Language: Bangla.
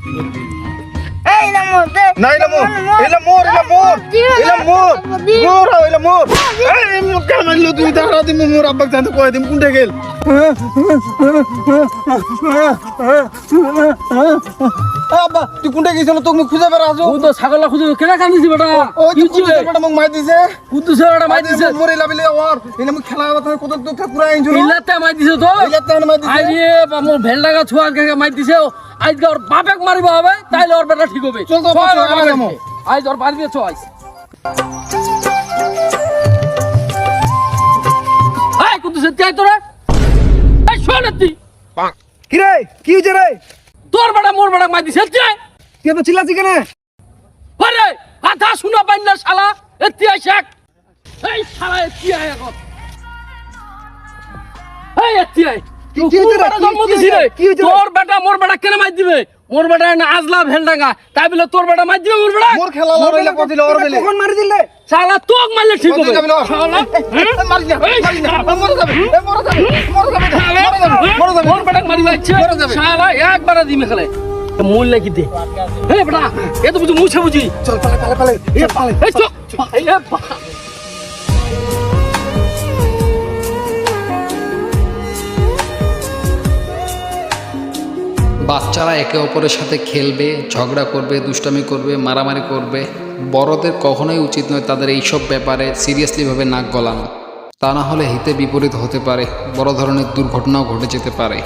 এই না মোর দে না এলা মোর এলা মোর এলা মোর এলা মোর মোর এলা মোর এই মোর কে মারলো তুই দাঁড়া দি মোর আব্বা জানতে কই দিম কোনটা গেল আব্বা তুই কোনটা গেছিল তোকে মুখ খুঁজে বেড়া আছো ও তো ছাগলা খুঁজে কেনা কান্দিছি বেটা ওই কি তুই হইছে? বেটা মুখ মাই দিছে কুদ্দুসে বেটা মাই দিছে মোর এলা বিলে ওর এনে মুখ খেলা কথা কত দুঃখ পুরা আইছো ইলাতে মাই দিছে তো এলা মাই দিছে আইয়ে মোর ভেলডাগা ছুয়া কে মাই দিছে আজকে ওর বাপেক মারিবা হবে তাইলে ওর বেটা ঠিক হবে চল তো চল, বাবা, ওর যাবো। বাপেক। আইজ ওর বাড়ি দিয়ে চ আইস এই কুদ্দুসে তুই আই তোরা এই শোন তুই কি রে কি হইছে রে তোর বেটা মোর বেটা মাই দিছে তুই তুই তো চিল্লাছিস কেন আরে কথা শুনা পাই না শালা এতি আইসাক এই শালা এতি আই এখন এই এতি আই কি হইছে রে? জন্ম দিছি রে কি হইছে রে? তোর বেটা মোর বেটা কেন মাই দিবে মোর বেটা না আজলা ভেলডাঙ্গা তাই বলে তোর বেটা মাই দিবে মোর বেটা মোর খেলা লড়াইলে কদিল ওর বেলে কখন মারি দিলে শালা তোক মারলে ঠিক হবে শালা মারি না মারি না মরে যাবে মরে যাবে মরে যাবে মরে যাবে মোর বেটা মারি যাচ্ছে শালা একবার দিমে খেলে মূল লাগি দে এই বেটা এ তো বুঝি মুছে বুঝি চল পালে পালে পালে এ পালে এই চল এই বা বাচ্চারা একে অপরের সাথে খেলবে, ঝগড়া করবে, দুষ্টামি করবে, মারামারি করবে। বড়দের কখনোই উচিত নয় তাদের এইসব ব্যাপারে সিরিয়াসলিভাবে নাক গলানো। তা না হলে হিতে বিপরীত হতে পারে, বড় ধরনের দুর্ঘটনাও ঘটে যেতে পারে।